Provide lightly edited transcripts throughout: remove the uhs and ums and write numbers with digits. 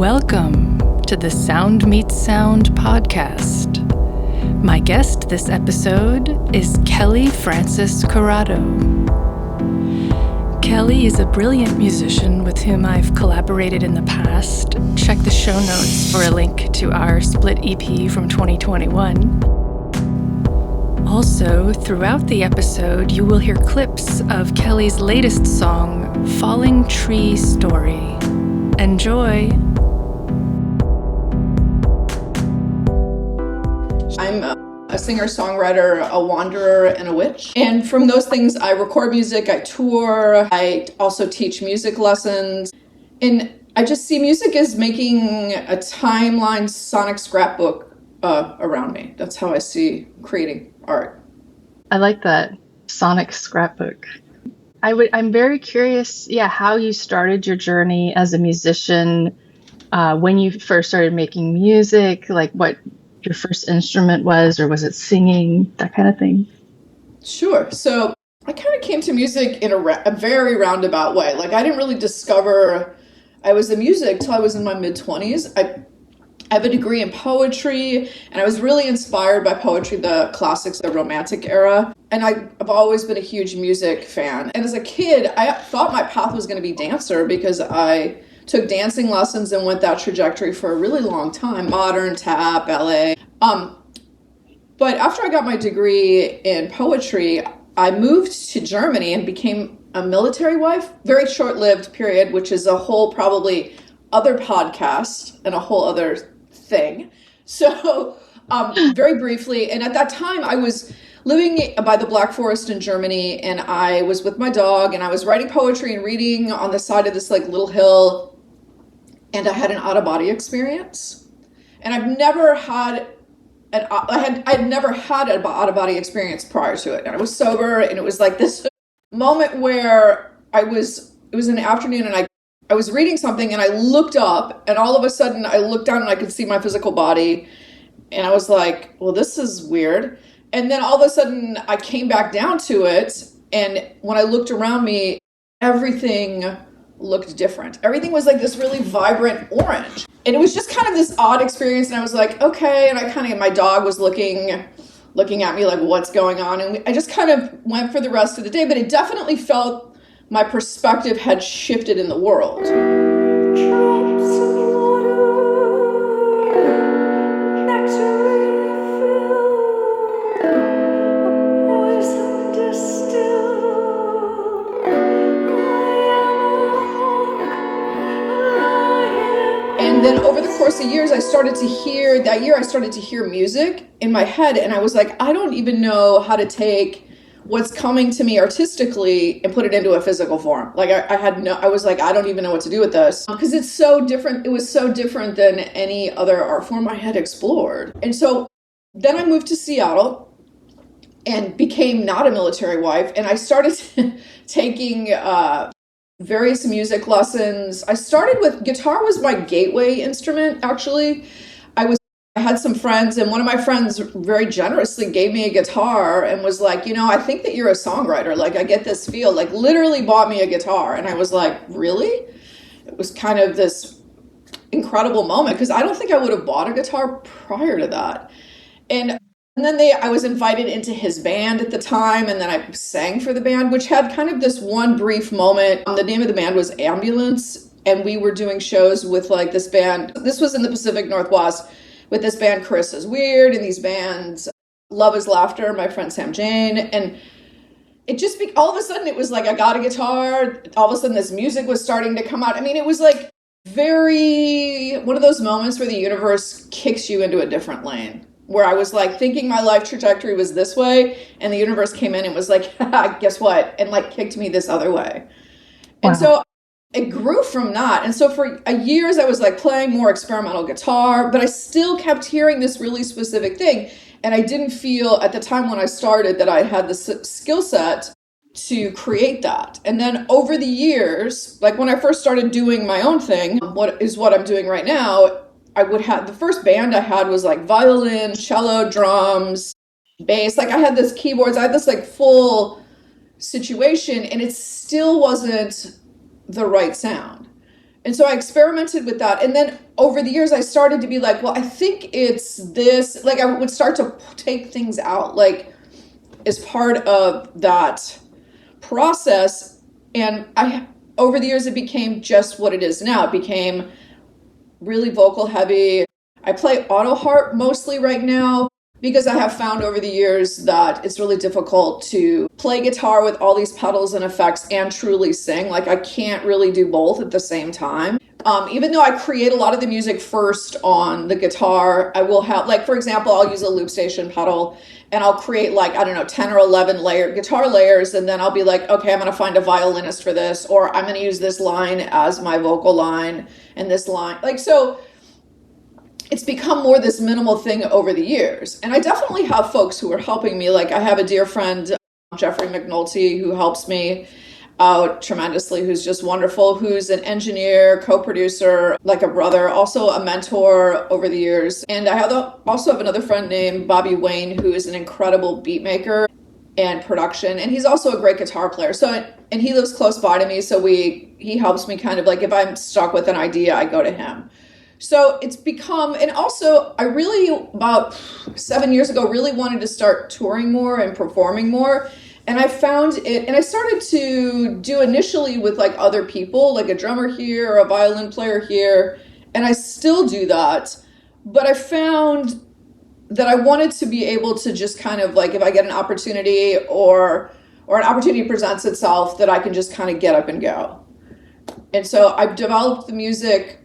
Welcome to the Sound Meets Sound podcast. My guest this episode is Kelli Francis Corrado. Kelli is a brilliant musician with whom I've collaborated in the past. Check the show notes for a link to our split EP from 2021. Also, throughout the episode, you will hear clips of Kelli's latest song, Falling Tree Story. Enjoy! I'm a singer-songwriter, a wanderer, and a witch. And from those things, I record music, I tour, I also teach music lessons. And I just see music as making a timeline sonic scrapbook around me. That's how I see creating art. I like that, sonic scrapbook. I'm very curious, how you started your journey as a musician, when you first started making music, like what your first instrument was, or was it singing, that kind of thing? Sure. So I kind of came to music in a very roundabout way. Like I didn't really discover I was in music till I was in my mid-20s. I have a degree in poetry, and I was really inspired by poetry, the classics, the Romantic era. And I've always been a huge music fan. And as a kid, I thought my path was going to be dancer because I took dancing lessons and went that trajectory for a really long time, modern, tap, ballet. But after I got my degree in poetry, I moved to Germany and became a military wife. Very short-lived period, which is a whole probably other podcast and a whole other thing. So very briefly, and at that time I was living by the Black Forest in Germany, and I was with my dog, and I was writing poetry and reading on the side of this like little hill, and I had an out-of-body experience. And I'd never had an out-of-body experience prior to it. And I was sober, and it was like this moment where it was in the afternoon, and I was reading something, and I looked up, and all of a sudden I looked down and I could see my physical body. And I was like, well, this is weird. And then all of a sudden I came back down to it. And when I looked around me, everything looked different. Everything was like this really vibrant orange. And it was just kind of this odd experience. And I was like, okay. And my dog was looking at me like, what's going on? And I just kind of went for the rest of the day. But it definitely felt my perspective had shifted in the world. And then over the course of years, I started to hear music in my head, and I was like, I don't even know how to take what's coming to me artistically and put it into a physical form. Like I was like, I don't even know what to do with this, because it's so different. It was so different than any other art form I had explored. And so then I moved to Seattle and became not a military wife, and I started taking various music lessons. I started with guitar was my gateway instrument, actually. I had some friends, and one of my friends very generously gave me a guitar and was like, I think that you're a songwriter. Like, I get this feel, like literally bought me a guitar. And I was like, really? It was kind of this incredible moment, because I don't think I would have bought a guitar prior to that. And then I was invited into his band at the time, and then I sang for the band, which had kind of this one brief moment. The name of the band was Ambulance, and we were doing shows with like this band. This was in the Pacific Northwest, with this band Chris is Weird, and these bands Love is Laughter, my friend Sam Jane. And it just all of a sudden it was like I got a guitar. All of a sudden this music was starting to come out. I mean, it was like very one of those moments where the universe kicks you into a different lane, where I was like thinking my life trajectory was this way, and the universe came in and was like, guess what? And like kicked me this other way. Wow. And so it grew from that. And so for years I was like playing more experimental guitar, but I still kept hearing this really specific thing. And I didn't feel at the time when I started that I had the skill set to create that. And then over the years, like when I first started doing my own thing, what I'm doing right now, the first band I had was like violin, cello, drums, bass. Like I had this keyboards, I had this like full situation, and it still wasn't the right sound. And so I experimented with that. And then over the years, I started to be like, well, I think it's this. Like, I would start to take things out, like, as part of that process. And over the years, it became just what it is now. It became really vocal heavy. I play auto harp mostly right now because I have found over the years that it's really difficult to play guitar with all these pedals and effects and truly sing. Like, I can't really do both at the same time. Even though I create a lot of the music first on the guitar, I will have, like, for example, I'll use a loop station pedal and I'll create, like, I don't know, 10 or 11 guitar layers. And then I'll be like, okay, I'm going to find a violinist for this, or I'm going to use this line as my vocal line and this line. Like, so it's become more this minimal thing over the years. And I definitely have folks who are helping me. Like, I have a dear friend, Jeffrey McNulty, who helps me out tremendously, who's just wonderful, who's an engineer, co-producer, like a brother, also a mentor over the years. And I also have another friend named Bobby Wayne, who is an incredible beat maker and production. And he's also a great guitar player. So, and he lives close by to me. So he helps me kind of, like, if I'm stuck with an idea, I go to him. So it's become, and also I really, about 7 years ago, really wanted to start touring more and performing more. And I found it, and I started to do initially with, like, other people, like a drummer here or a violin player here. And I still do that. But I found that I wanted to be able to just kind of, like, if I get an opportunity or an opportunity presents itself, that I can just kind of get up and go. And so I've developed the music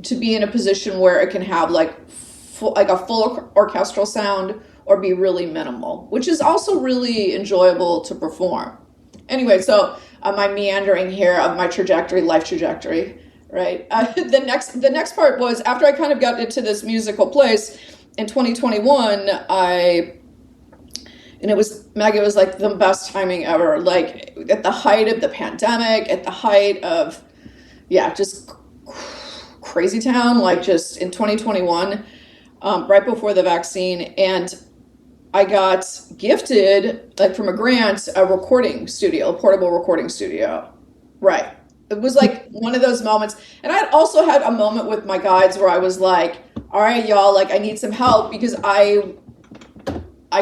to be in a position where it can have, like, a full orchestral sound or be really minimal, which is also really enjoyable to perform. Anyway, so my meandering here of my life trajectory, right? The next part was, after I kind of got into this musical place in 2021, it was like the best timing ever, like at the height of the pandemic, at the height of, just crazy town, like, just in 2021, right before the vaccine. And I got gifted, like, from a grant, a portable recording studio. Right. It was like one of those moments. And I also had a moment with my guides where I was like, all right, y'all, like, I need some help, because I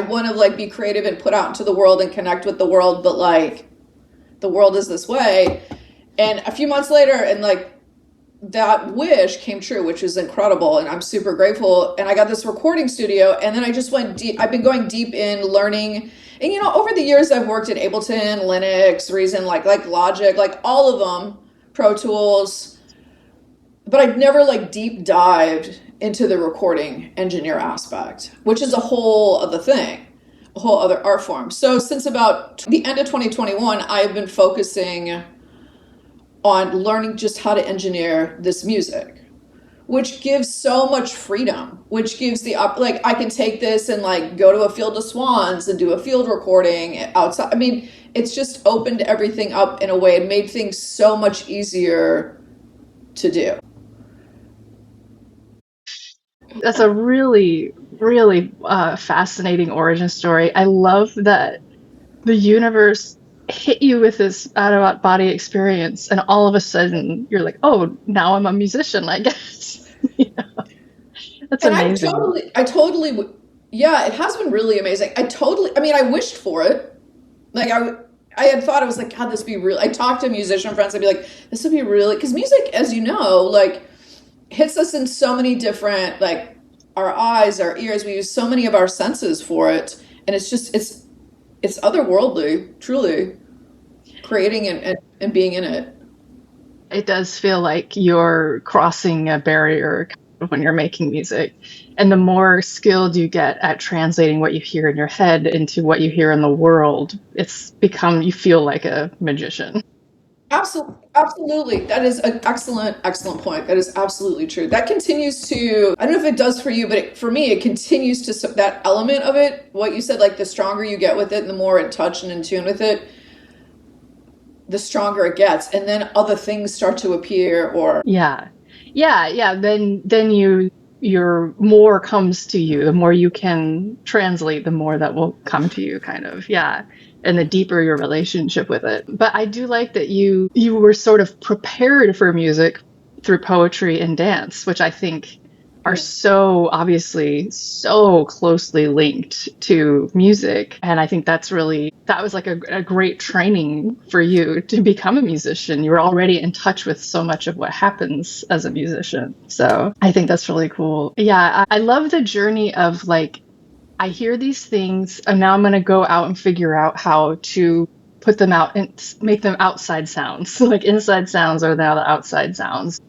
want to, like, be creative and put out into the world and connect with the world, but, like, the world is this way. And a few months later, and, like, that wish came true, which is incredible, and I'm super grateful. And I got this recording studio, and then I just went deep. I've been going deep in learning, and, over the years I've worked in Ableton, Linux, Reason, like Logic, like all of them, Pro Tools, but I've never, like, deep dived into the recording engineer aspect, which is a whole other thing, a whole other art form. So since about the end of 2021, I've been focusing on learning just how to engineer this music, which gives so much freedom, which gives like, I can take this and, like, go to a field of swans and do a field recording outside. I mean, it's just opened everything up in a way and made things so much easier to do. That's a really, really fascinating origin story. I love that the universe hit you with this out-of-body experience, and all of a sudden you're like, oh, now I'm a musician, I guess. That's and amazing. I totally, it has been really amazing. I wished for it. Like, I had thought, I was like, God, this would be real. I talked to musician friends, I'd be like, this would be really, because music, as you know, like, hits us in so many different, like, our eyes, our ears, we use so many of our senses for it. And it's just, it's otherworldly, truly, creating and being in it. It does feel like you're crossing a barrier when you're making music. And the more skilled you get at translating what you hear in your head into what you hear in the world, you feel like a magician. Absolutely. That is an excellent point. That is absolutely true. That continues to, I don't know if it does for you, but for me, it continues to, that element of it, what you said, like, the stronger you get with it and the more in touch and in tune with it, the stronger it gets. And then other things start to appear, or. Yeah. Then your more comes to you. The more you can translate, the more that will come to you, kind of. Yeah. And the deeper your relationship with it. But I do like that you were sort of prepared for music through poetry and dance, which I think are Yeah. so obviously so closely linked to music. And I think that was like a great training for you to become a musician. You were already in touch with so much of what happens as a musician. So I think that's really cool. Yeah, I love the journey of like, I hear these things and now I'm going to go out and figure out how to put them out and make them outside sounds. Like inside sounds are now the outside sounds.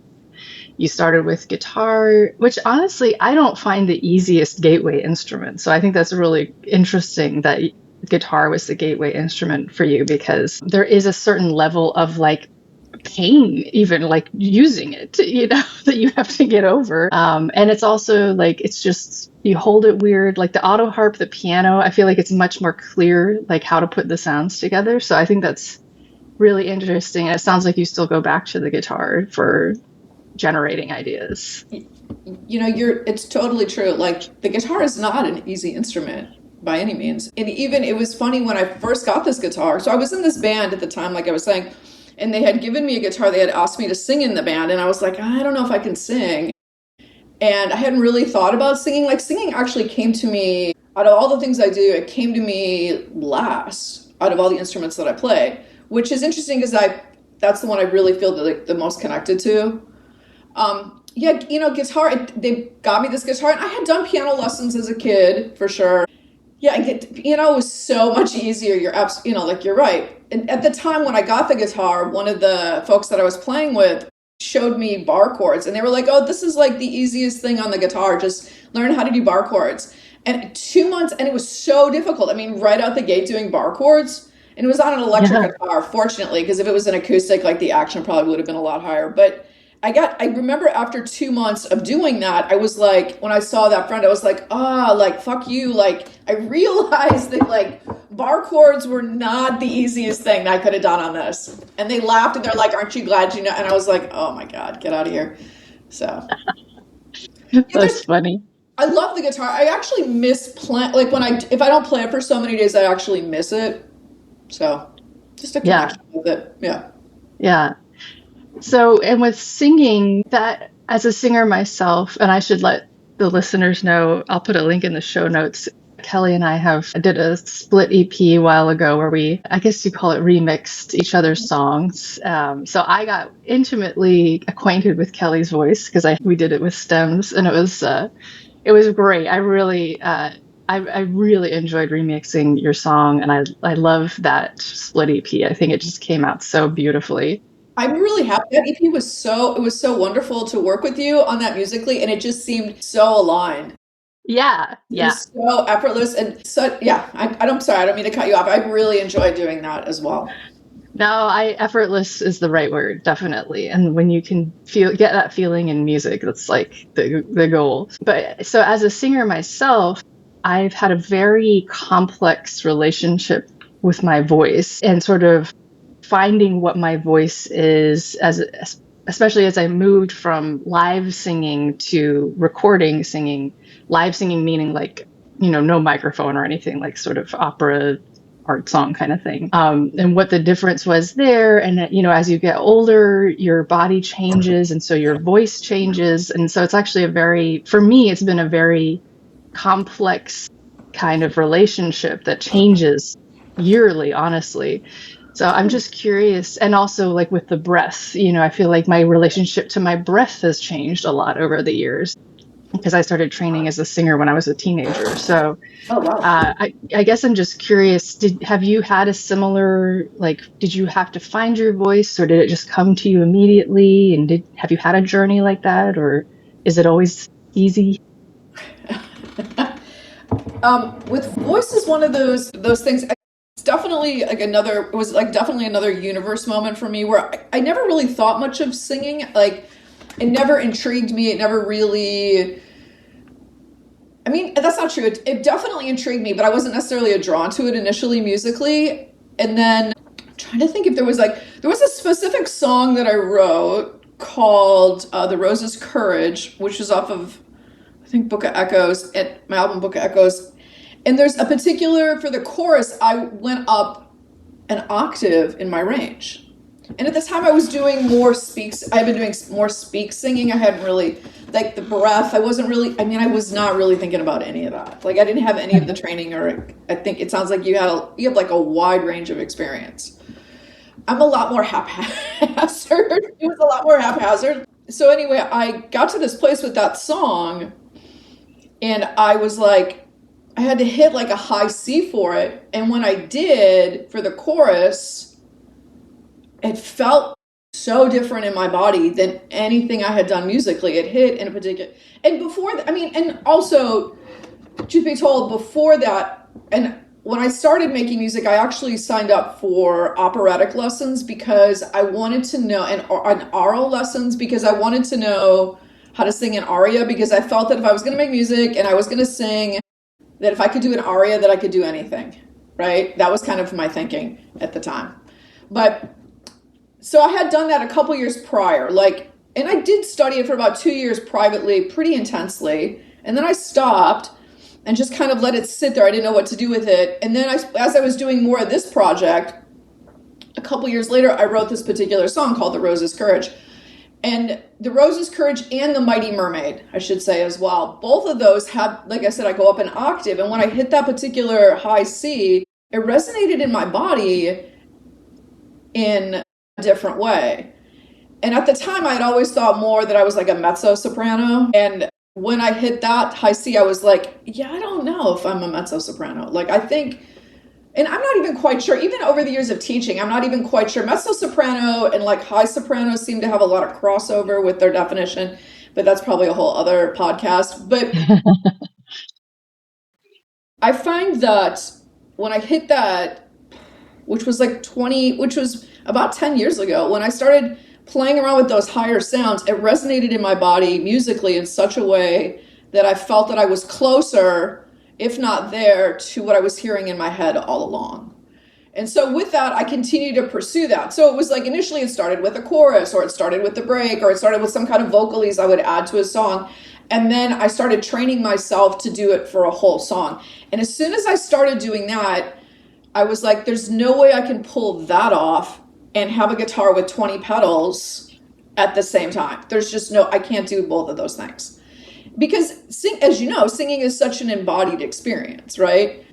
You started with guitar, which honestly, I don't find the easiest gateway instrument. So I think that's really interesting that guitar was the gateway instrument for you because there is a certain level of like pain, even like using it, that you have to get over. And it's also like, it's just, you hold it weird. Like the auto harp, the piano, I feel like it's much more clear, like how to put the sounds together. So I think that's really interesting. And it sounds like you still go back to the guitar for generating ideas. It's totally true. Like the guitar is not an easy instrument by any means. And even it was funny when I first got this guitar. So I was in this band at the time, like I was saying, and they had given me a guitar. They had asked me to sing in the band, and I was like, I don't know if I can sing. And I hadn't really thought about singing. Like singing actually came to me out of all the things I do, it came to me last out of all the instruments that I play, which is interesting because that's the one I really feel the most connected to. Yeah, guitar, they got me this guitar, and I had done piano lessons as a kid, for sure. Yeah, piano was so much easier. Like you're right. And at the time when I got the guitar, one of the folks that I was playing with showed me bar chords, and they were like, "Oh, this is like the easiest thing on the guitar. Just learn how to do bar chords." And 2 months, and it was so difficult. I mean, right out the gate doing bar chords, and it was on an electric Yeah. guitar, fortunately, because if it was an acoustic, like the action probably would have been a lot higher. But I remember after 2 months of doing that, I was like, when I saw that friend, I was like, like, fuck you. Like, I realized that, like, bar chords were not the easiest thing that I could have done on this. And they laughed and they're like, aren't you glad you know? And I was like, oh my God, get out of here. So, yeah, That's funny. I love the guitar. I actually miss playing, like, if I don't play it for so many days, I actually miss it. So, just a Yeah. connection with it. Yeah. Yeah. So, and with singing, that as a singer myself, and I should let the listeners know, I'll put a link in the show notes. Kelli and I did a split EP a while ago where I guess you call it remixed each other's songs. So I got intimately acquainted with Kelli's voice because we did it with stems, and it was great. I really enjoyed remixing your song, and I love that split EP. I think it just came out so beautifully. I'm really happy. That EP it was so wonderful to work with you on that musically, and it just seemed so aligned. Yeah, It yeah. was so effortless and so, yeah, I'm sorry, I don't mean to cut you off. I really enjoyed doing that as well. No, I effortless is the right word, definitely. And when you can get that feeling in music, that's like the goal. But so as a singer myself, I've had a very complex relationship with my voice and sort of finding what my voice is especially as I moved from live singing to recording singing. Live singing meaning like, no microphone or anything, like sort of opera art song kind of thing. And what the difference was there. And, as you get older, your body changes. And so your voice changes. And so it's actually for me, it's been a very complex kind of relationship that changes yearly, honestly. So I'm just curious. And also like with the breath, I feel like my relationship to my breath has changed a lot over the years because I started training as a singer when I was a teenager. So Oh, wow. I guess I'm just curious. Have you had a similar, like, did you have to find your voice or did it just come to you immediately? And have you had a journey like that, or is it always easy? With voice is one of those things. It's definitely like it was like definitely another universe moment for me where I never really thought much of singing. Like, it never intrigued me. It never really, I mean, that's not true. It definitely intrigued me, but I wasn't necessarily drawn to it initially musically. And then I'm trying to think if there was a specific song that I wrote called The Rose's Courage, which was off of, I think, Book of Echoes, at my album Book of Echoes. And there's a particular, for the chorus, I went up an octave in my range. And at the time I was doing more speaks. I've been doing more speak singing. I hadn't really, like the breath, I was not really thinking about any of that. Like I didn't have any of the training, or I think it sounds like you have like a wide range of experience. I'm a lot more haphazard. It was a lot more haphazard. So anyway, I got to this place with that song, and I was like, I had to hit like a high C for it. And when I did for the chorus, it felt so different in my body than anything I had done musically. It hit in a particular, and before that, and also, truth be told, before that, and when I started making music, I actually signed up for operatic lessons because I wanted to know, and aural lessons because I wanted to know how to sing an aria, because I felt that if I was going to make music and I was going to sing, that if I could do an aria, that I could do anything, right? That was kind of my thinking at the time. But so I had done that a couple years prior, and I did study it for about 2 years privately, pretty intensely. And then I stopped and just kind of let it sit there. I didn't know what to do with it. And then as I was doing more of this project, a couple years later, I wrote this particular song called The Rose's Courage. And The Rose's Courage and The Mighty Mermaid, I should say as well. Both of those have, like I said, I go up an octave. And when I hit that particular high C, it resonated in my body in a different way. And at the time, I had always thought more that I was like a mezzo soprano. And when I hit that high C, I was like, yeah, I don't know if I'm a mezzo soprano. Like, I think, and I'm not even quite sure, even over the years of teaching, I'm not even quite sure. Mezzo soprano and like high soprano seem to have a lot of crossover with their definition, but that's probably a whole other podcast. But I find that when I hit that, which was about 10 years ago, when I started playing around with those higher sounds, it resonated in my body musically in such a way that I felt that I was closer, if not there, to what I was hearing in my head all along. And so with that, I continued to pursue that. So it was like initially it started with a chorus, or it started with the break, or it started with some kind of vocalese I would add to a song. And then I started training myself to do it for a whole song. And as soon as I started doing that, I was like, there's no way I can pull that off and have a guitar with 20 pedals at the same time. There's just I can't do both of those things. Because as you know, singing is such an embodied experience, right?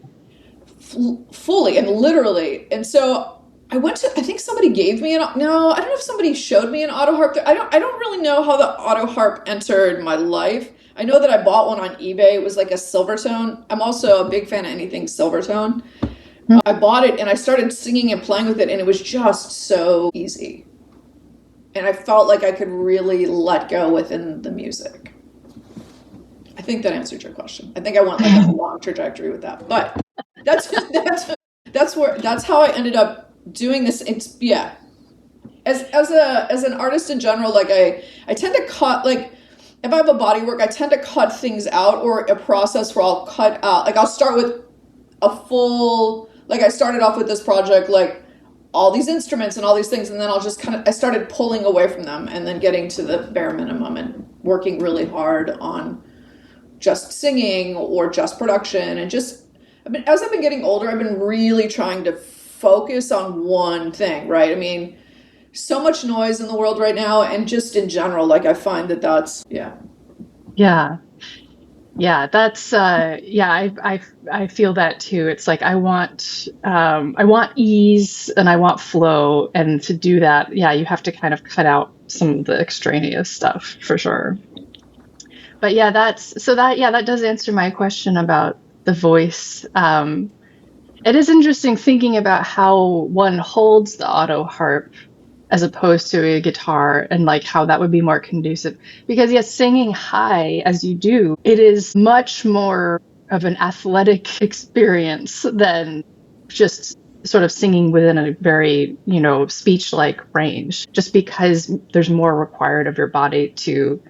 Fully and literally. And so I think somebody gave me I don't know if somebody showed me an auto harp. I don't really know how the auto harp entered my life. I know that I bought one on eBay. It was like a Silvertone. I'm also a big fan of anything Silvertone. I bought it and I started singing and playing with it, and it was just so easy. And I felt like I could really let go within the music. I think that answered your question. I think I went like a long trajectory with that, but that's how I ended up doing this. It's as an artist in general, like I tend to cut, like if I have a body work, I tend to cut things out, or a process where I'll cut out, like I'll start with a full, like I started off with this project, like all these instruments and all these things, and then I started pulling away from them and then getting to the bare minimum and working really hard on just singing or just production. And as I've been getting older, I've been really trying to focus on one thing, right? I mean, so much noise in the world right now, and just in general, like I find that's. Yeah, that's I feel that too. It's like I want ease and I want flow, and to do that, you have to kind of cut out some of the extraneous stuff for sure. But that does answer my question about the voice. It is interesting thinking about how one holds the auto harp as opposed to a guitar, and like how that would be more conducive. Because yes, singing high as you do, it is much more of an athletic experience than just sort of singing within a very, speech-like range, just because there's more required of your body to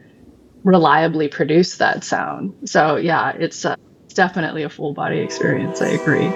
reliably produce that sound. So yeah, it's definitely a full body experience. I agree.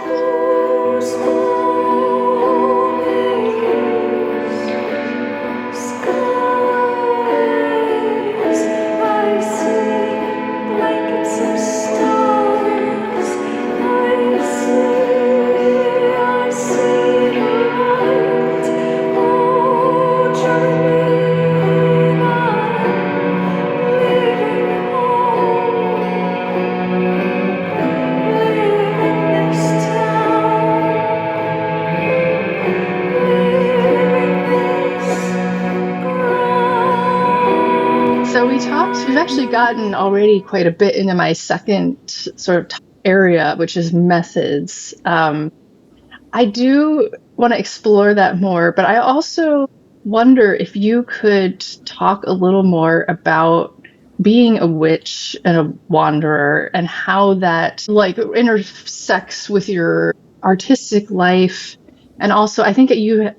So we've actually gotten already quite a bit into my second sort of area, which is methods. I do want to explore that more, but I also wonder if you could talk a little more about being a witch and a wanderer and how that like intersects with your artistic life. And also, I think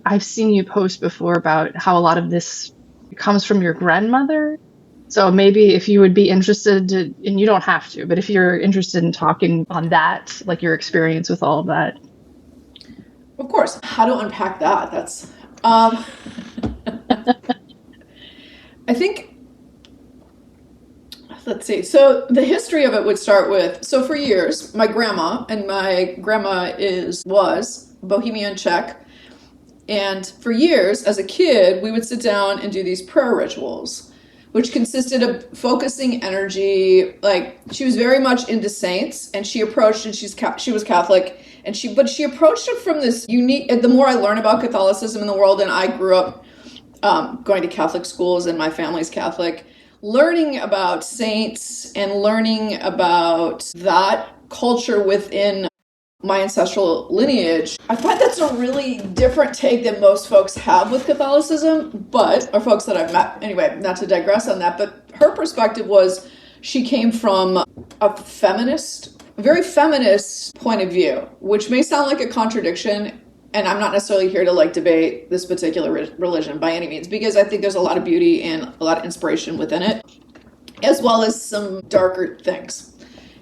I've seen you post before about how a lot of this comes from your grandmother. So maybe if you would be interested to, and you don't have to, but if you're interested in talking on that, like your experience with all of that. Of course. How to unpack that? That's, I think, let's see. So the history of it would start with, so for years, my grandma, and my grandma was Bohemian Czech. And for years, as a kid, we would sit down and do these prayer rituals, which consisted of focusing energy. Like, she was very much into saints, and she approached, and she was Catholic, but she approached it from this unique. The more I learn about Catholicism in the world, and I grew up going to Catholic schools, and my family's Catholic, learning about saints and learning about that culture within my ancestral lineage, I find that's a really different take than most folks have with Catholicism, or folks that I've met. Anyway, not to digress on that, but her perspective was she came from a very feminist point of view, which may sound like a contradiction. And I'm not necessarily here to like debate this particular religion by any means, because I think there's a lot of beauty and a lot of inspiration within it, as well as some darker things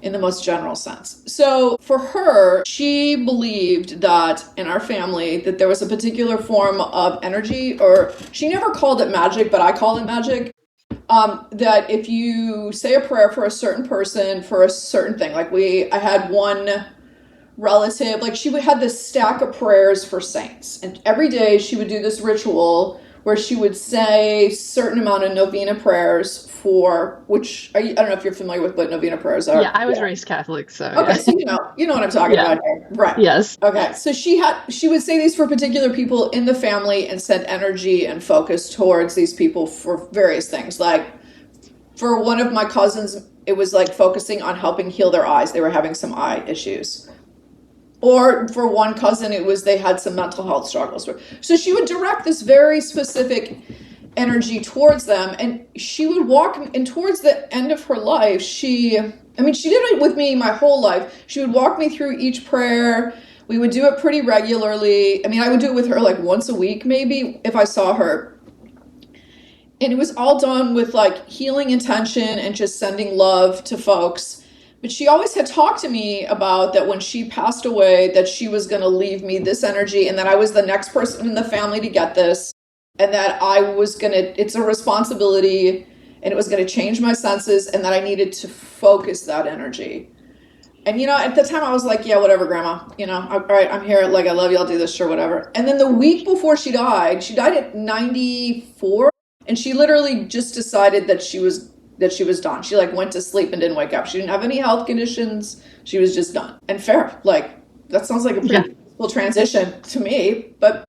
in the most general sense. So for her, she believed that in our family that there was a particular form of energy, or she never called it magic, but I call it magic, that if you say a prayer for a certain person for a certain thing, like I had one relative, like she had this stack of prayers for saints, and every day she would do this ritual where she would say a certain amount of novena prayers for which I don't know if you're familiar with what novena prayers are. Yeah, I was raised Catholic, so okay, yeah. so you know what I'm talking about here, right? Yes. Okay, so she would say these for particular people in the family and send energy and focus towards these people for various things. Like for one of my cousins, it was like focusing on helping heal their eyes. They were having some eye issues. Or for one cousin, it was they had some mental health struggles. So she would direct this very specific energy towards them. And she would walk, and towards the end of her life, she did it with me my whole life. She would walk me through each prayer. We would do it pretty regularly. I would do it with her like once a week, maybe, if I saw her. And it was all done with like healing intention and just sending love to folks. But she always had talked to me about that when she passed away, that she was going to leave me this energy, and that I was the next person in the family to get this, and that it's a responsibility, and it was going to change my senses, and that I needed to focus that energy. And, at the time I was like, yeah, whatever, Grandma, all right, I'm here. Like, I love you. I'll do this, sure, whatever. And then the week before she died at 94, and she literally just decided that she was done. She like went to sleep and didn't wake up. She didn't have any health conditions. She was just done. And fair, like that sounds like a pretty cool transition to me. But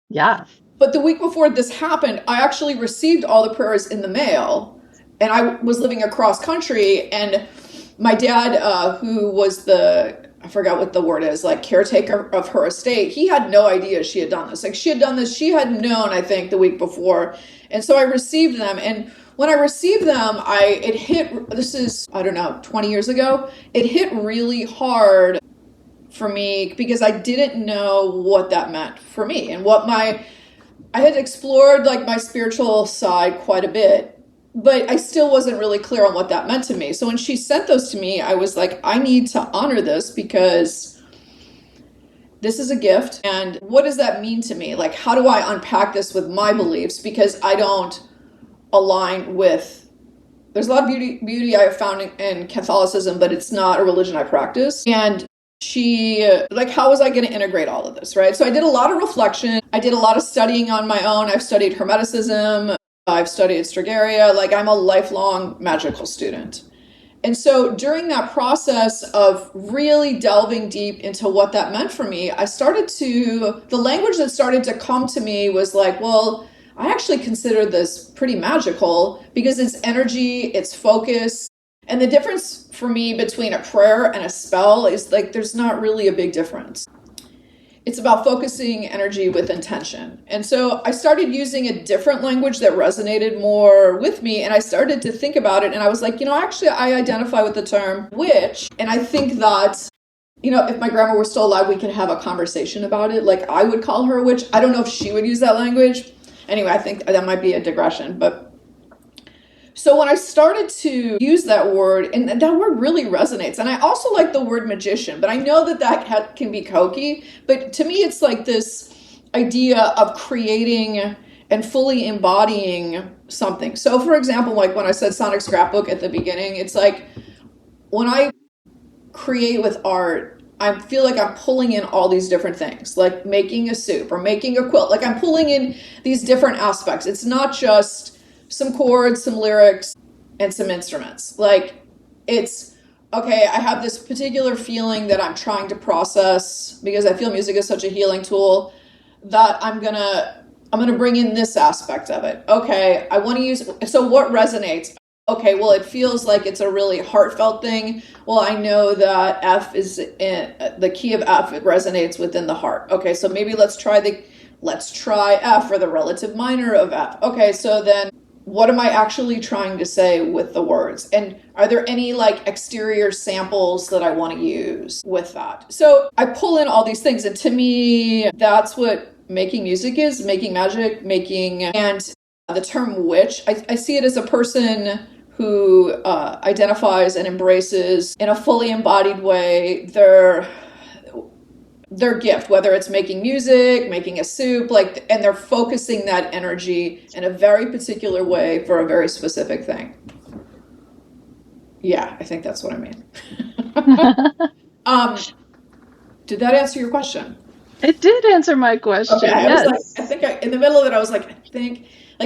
yeah. But the week before this happened, I actually received all the prayers in the mail, and I was living across country, and my dad, who was I forgot what the word is, like caretaker of her estate, he had no idea she had done this. Like she had known, I think, the week before. And so I received them, and when I received them, this is, I don't know, 20 years ago, it hit really hard for me because I didn't know what that meant for me and I had explored like my spiritual side quite a bit, but I still wasn't really clear on what that meant to me. So when she sent those to me, I was like, I need to honor this because this is a gift. And what does that mean to me? Like, how do I unpack this with my beliefs? Because I don't align with, there's a lot of beauty I have found in Catholicism, but it's not a religion I practice. And how was I going to integrate all of this, right? So I did a lot of reflection. I did a lot of studying on my own. I've studied Hermeticism. I've studied Strigaria. Like, I'm a lifelong magical student. And so during that process of really delving deep into what that meant for me, the language that started to come to me was like, well, I actually consider this pretty magical because it's energy, it's focus. And the difference for me between a prayer and a spell is like there's not really a big difference. It's about focusing energy with intention. And so I started using a different language that resonated more with me. And I started to think about it. And I was like, actually, I identify with the term witch. And I think that, if my grandma were still alive, we could have a conversation about it. Like I would call her a witch. I don't know if she would use that language. Anyway, I think that might be a digression. But so when I started to use that word, and that word really resonates, and I also like the word magician, but I know that can be hokey, but to me it's like this idea of creating and fully embodying something. So for example, like when I said sonic scrapbook at the beginning, it's like when I create with art, I feel like I'm pulling in all these different things, like making a soup or making a quilt. Like I'm pulling in these different aspects. It's not just some chords, some lyrics, and some instruments. Like it's, okay, I have this particular feeling that I'm trying to process because I feel music is such a healing tool that I'm gonna bring in this aspect of it. Okay, I want to use, so what resonates? Okay, well, it feels like it's a really heartfelt thing. Well, I know that F is in the key of F, it resonates within the heart. Okay, so maybe let's try F or the relative minor of F. Okay, so then what am I actually trying to say with the words? And are there any like exterior samples that I want to use with that? So I pull in all these things. And to me, that's what making music is, making magic, and the term witch, I see it as a person who identifies and embraces in a fully embodied way their gift, whether it's making music, making a soup, and they're focusing that energy in a very particular way for a very specific thing. Yeah, I think that's what I mean. Did that answer your question? It did answer my question. Okay, yes. In the middle of it, I was like,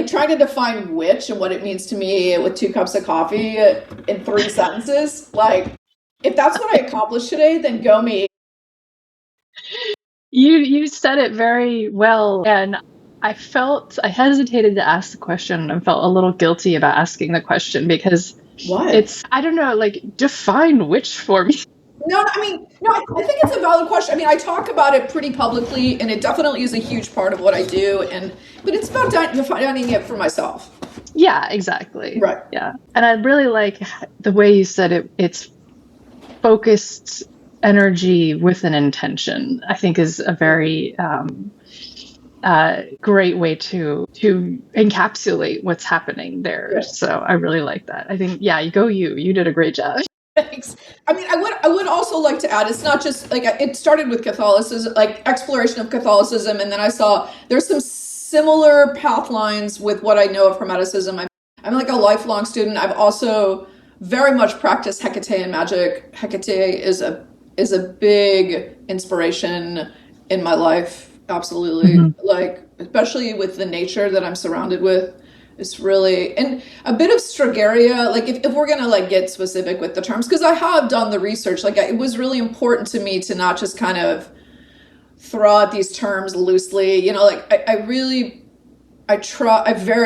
trying to define witch and what it means to me with 2 cups of coffee in 3 sentences. Like, if that's what I accomplished today, then go me. You said it very well, and I hesitated to ask the question and felt a little guilty about asking the question because what? I don't know, like define witch for me. No, I think it's a valid question. I mean, I talk about it pretty publicly, and it definitely is a huge part of what I do. But it's about defining it for myself. Yeah, exactly. Right. Yeah, and I really like the way you said it's focused energy with an intention. I think is a very great way to encapsulate what's happening there. Right. So I really like that. I think, yeah, you did a great job. Thanks. I mean, I would also like to add, it's not just like it started with Catholicism, like exploration of Catholicism, and then I saw there's some similar path lines with what I know of Hermeticism. I'm like a lifelong student. I've also very much practiced Hecatean magic. Hecate is a big inspiration in my life. Absolutely. Mm-hmm. Like, especially with the nature that I'm surrounded with. It's really, and a bit of Stragaria, like if we're going to like get specific with the terms, because I have done the research, like it was really important to me to not just kind of throw out these terms loosely, like I very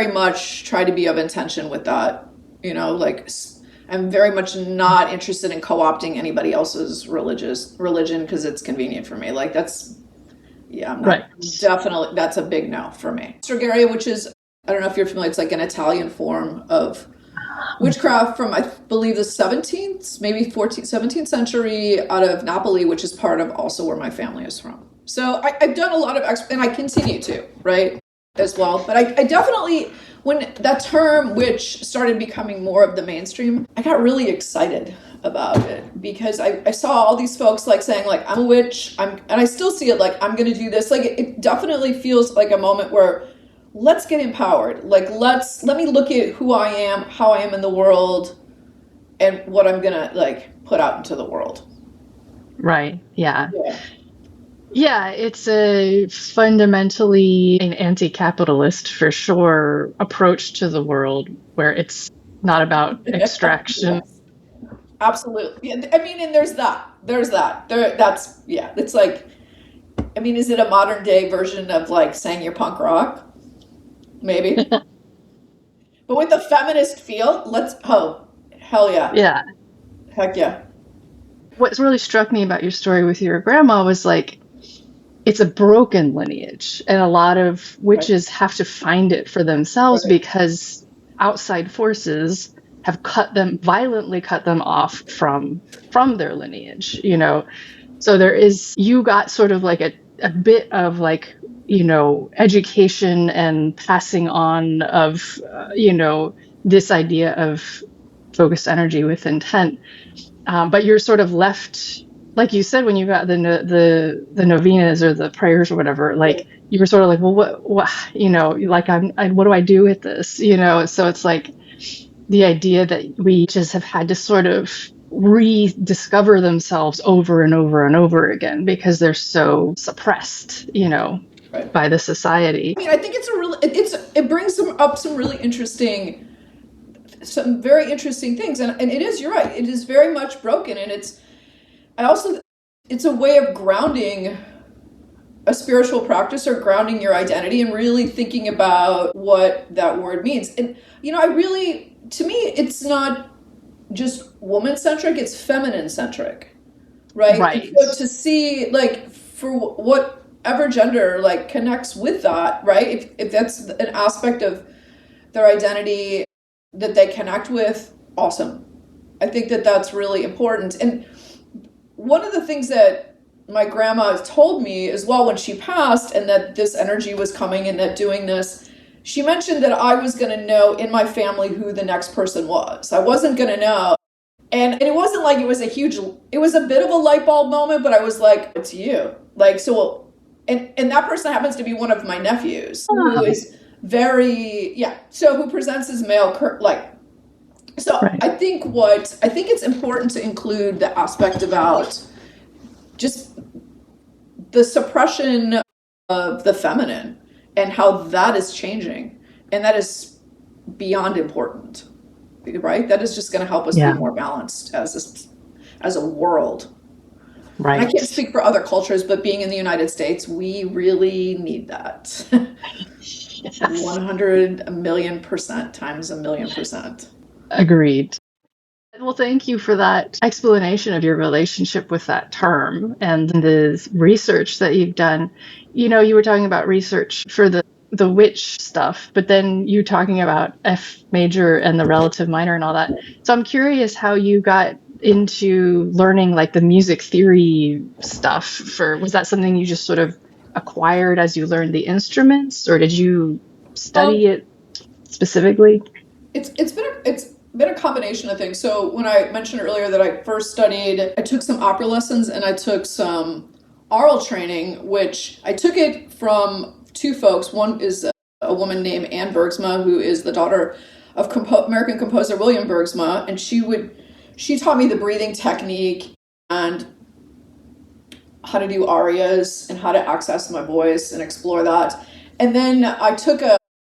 much try to be of intention with that, like I'm very much not interested in co-opting anybody else's religion because it's convenient for me. Like that's, yeah, I'm not, right. Definitely, that's a big no for me. Stragaria, which is, I don't know if you're familiar, it's like an Italian form of witchcraft from, I believe, the 17th, maybe 17th century out of Napoli, which is part of also where my family is from. So I've done a lot of, and I continue to, right, as well. But I definitely, when that term witch started becoming more of the mainstream, I got really excited about it because I saw all these folks like saying like, I'm a witch, and I still see it like, I'm going to do this. Like it definitely feels like a moment where let's get empowered. Like, let me look at who I am, how I am in the world, and what I'm gonna like put out into the world. Right. Yeah. Yeah, it's a fundamentally an anti-capitalist, for sure, approach to the world where it's not about extraction. Yes. Absolutely. I mean, and there's that. It's like, I mean, is it a modern day version of like saying you're punk rock? maybe. But with the feminist feel, hell yeah. Yeah. Heck yeah. What really struck me about your story with your grandma was like, it's a broken lineage, and a lot of Right, witches have to find it for themselves right. because outside forces have violently cut them off from their lineage, you know. So you got sort of like a bit of like, you know, education and passing on of, this idea of focused energy with intent. But you're sort of left, like you said, when you got the novenas or the prayers or whatever, Yeah. like you were sort of like, well, what, like what do I do with this, you know? So it's like the idea that we just have had to sort of rediscover themselves over and over and over again because they're so suppressed, Right. by the society. I mean, I think it brings up some very interesting things, and it is, you're right, it is very much broken, and it's a way of grounding a spiritual practice or grounding your identity and really thinking about what that word means. And to me, it's not just woman centric, it's feminine centric, right? And Right. so to see, like, for whatever gender like connects with that, right? If that's an aspect of their identity that they connect with, awesome. I think that that's really important. And one of the things that my grandma told me as well when she passed, and that this energy was coming and that doing this, she mentioned that I was going to know in my family who the next person was. I wasn't going to know. And it wasn't like it was a bit of a light bulb moment, but I was like, it's you. Like, so, and that person happens to be one of my nephews who Oh, is who presents as male, like, so right. I think it's important to include the aspect about just the suppression of the feminine and how that is changing. And that is beyond important, right? That is just going to help us be Yeah. more balanced as a world. And I Right. can't speak for other cultures, but being in the United States, we really need that. Yes. 100 million percent times a million percent. Agreed. Well, thank you for that explanation of your relationship with that term and the research that you've done. You were talking about research for the witch stuff, but then you talking about F major and the relative minor and all that. So I'm curious how you got into learning like the music theory stuff. Was that something you just sort of acquired as you learned the instruments, or did you study Um, it specifically? it's been a combination of things. So when I mentioned earlier that I took some opera lessons and I took some oral training, which I took it from two folks. One is a woman named Anne Bergsma, who is the daughter of American composer William Bergsma, and she taught me the breathing technique and how to do arias and how to access my voice and explore that. And then I took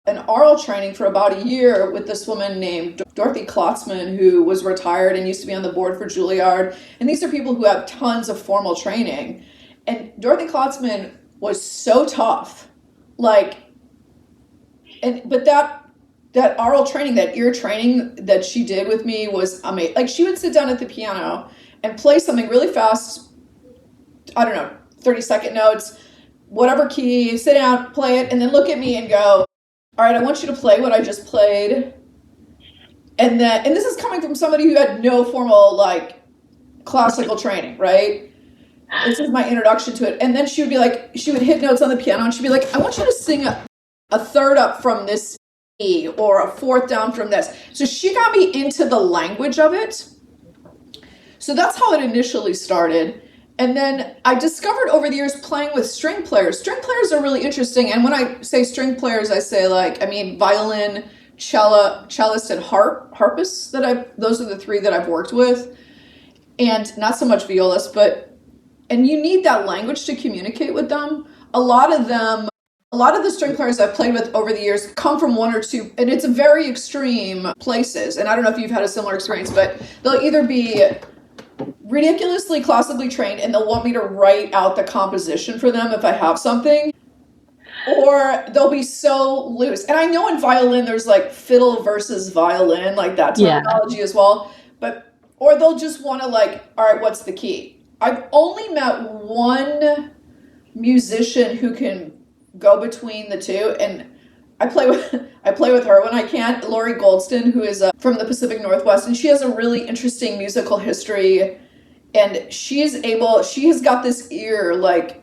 an oral training for about a year with this woman named Dorothy Klotzman, who was retired and used to be on the board for Juilliard. And these are people who have tons of formal training. And Dorothy Klotzman was so tough. Like, but that oral training, that ear training that she did with me was amazing. Like, she would sit down at the piano and play something really fast, I don't know, 30-second notes, whatever key, sit down, play it, and then look at me and go, all right, I want you to play what I just played. And this is coming from somebody who had no formal, like, classical training, right? This is my introduction to it. And then she would hit notes on the piano and she'd be like, I want you to sing a third up from this E or a fourth down from this. So she got me into the language of it. So that's how it initially started. And then I discovered over the years playing with string players. String players are really interesting. And when I say string players, I say violin, cellist, and harpist. Those are the three that I've worked with. And not so much violists, and you need that language to communicate with them. A lot of the string players I've played with over the years come from one or two, and it's very extreme places. And I don't know if you've had a similar experience, but they'll either be ridiculously classically trained and they'll want me to write out the composition for them if I have something. or they'll be so loose. And I know in violin there's like fiddle versus violin, like that Yeah. terminology as well. But or they'll just want to like, all right, what's the key? I've only met one musician who can go between the two, and I play with her when I can. Lori Goldston, who is from the Pacific Northwest, and she has a really interesting musical history, and she has got this ear like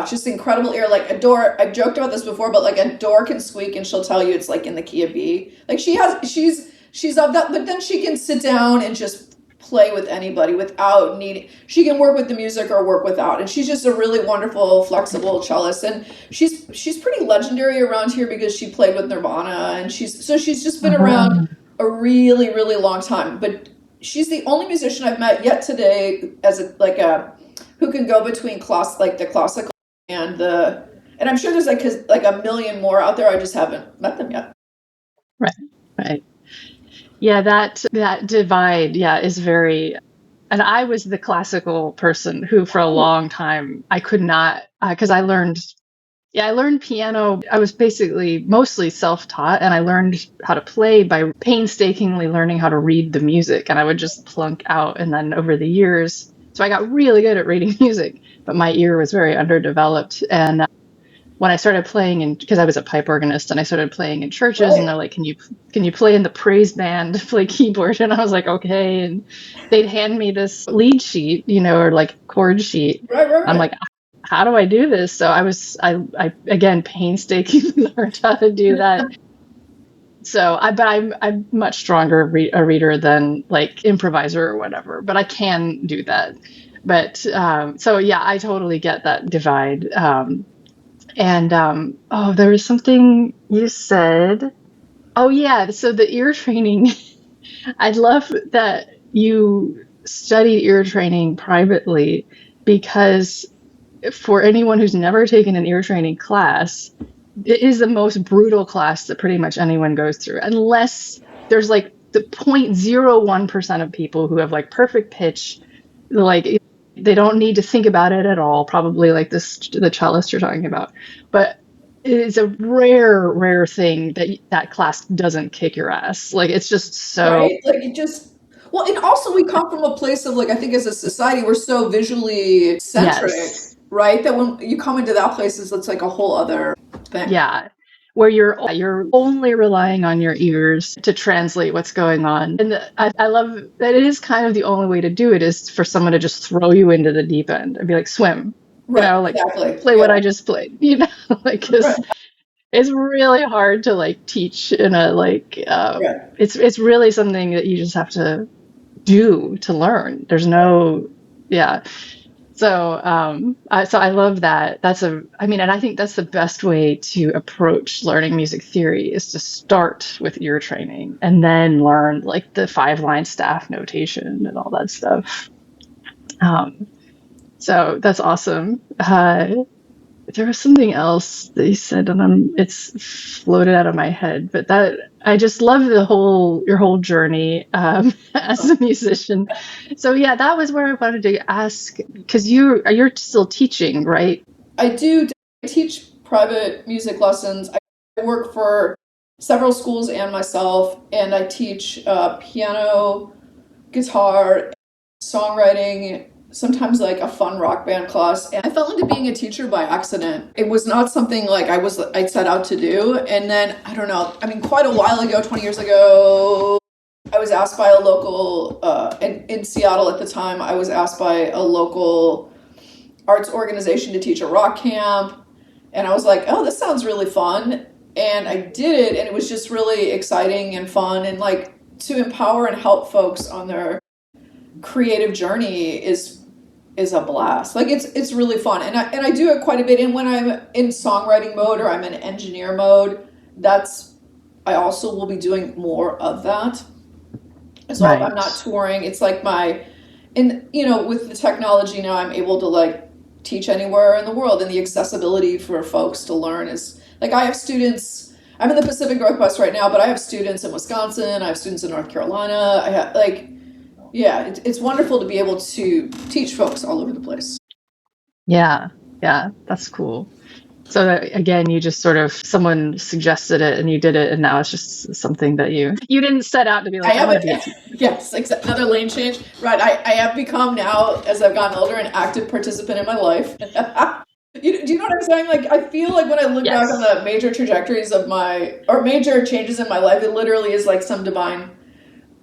just incredible ear. Like a door, I've joked about this before, but like a door can squeak and she'll tell you it's like in the key of B. Like she's of that, but then she can sit down and just play with anybody without needing, she can work with the music or work without. And she's just a really wonderful, flexible cellist. And she's pretty legendary around here because she played with Nirvana, and she's just been around a really, really long time. But she's the only musician I've met yet today as a who can go between the classical and I'm sure there's like a million more out there. I just haven't met them yet. Right. Right. Yeah, that divide, yeah, is very, and I was the classical person who for a long time I could not, because I learned piano. I was basically mostly self-taught, and I learned how to play by painstakingly learning how to read the music, and I would just plunk out. And then over the years, so I got really good at reading music, but my ear was very underdeveloped. And when I started playing because I was a pipe organist, and I started playing in churches, and Right, they're like, can you play in the praise band, play keyboard? And I was like, okay. And they'd hand me this lead sheet, or like chord sheet. right, right, I'm right. like, how do I do this? So I again painstakingly learned how to do that. So I'm much stronger a reader than like improviser or whatever, but I can do that. But so yeah, I totally get that divide. And oh, there was something you said. Oh yeah, so the ear training. I love that you study ear training privately, because for anyone who's never taken an ear training class, it is the most brutal class that pretty much anyone goes through, unless there's like the 0.01% of people who have like perfect pitch, like they don't need to think about it at all, probably like the cellist you're talking about. But it's a rare thing that class doesn't kick your ass. Like it's just so, Right? Like it just, well, and also we come from a place of like, I think as a society, we're so visually centric, yes. right? That when you come into that place, it's like a whole other thing. Yeah, where you're only relying on your ears to translate what's going on. And I love that it is kind of the only way to do it is for someone to just throw you into the deep end and be like, swim, Right, like exactly. play Yeah, what I just played, like, right, 'cause it's really hard to like teach in a like, right. it's really something that you just have to do to learn. There's no, yeah. So, so I love that. And I think that's the best way to approach learning music theory is to start with ear training and then learn like the 5-line staff notation and all that stuff. Um, so that's awesome. There was something else that you said, and it's floated out of my head. But that I just love your whole journey as a musician. So yeah, that was where I wanted to ask, because you're still teaching, right? I do teach private music lessons. I work for several schools and myself, and I teach piano, guitar, songwriting, sometimes like a fun rock band class. And I fell into being a teacher by accident. It was not something like I set out to do. And then I don't know, I mean, quite a while ago, 20 years ago, I was asked by a local in Seattle at the time. I was asked by a local arts organization to teach a rock camp, and I was like, oh, this sounds really fun. And I did it, and it was just really exciting and fun, and like to empower and help folks on their creative journey is a blast. Like it's really fun, and I do it quite a bit. And when I'm in songwriting mode or I'm in engineer mode, I also will be doing more of that. So if I'm not Right. touring, it's like with the technology now, I'm able to like teach anywhere in the world, and the accessibility for folks to learn is like I have students. I'm in the Pacific Northwest right now, but I have students in Wisconsin. I have students in North Carolina. I have yeah, it's wonderful to be able to teach folks all over the place. Yeah. Yeah. That's cool. So that, again, you just sort of, someone suggested it and you did it, and now it's just something that you didn't set out to be like, I want to be a teacher. Yes, another lane change. Right, I have become now, as I've gotten older, an active participant in my life. Do you know what I'm saying? Like, I feel like when I look back on the major trajectories of major changes in my life, it literally is like some divine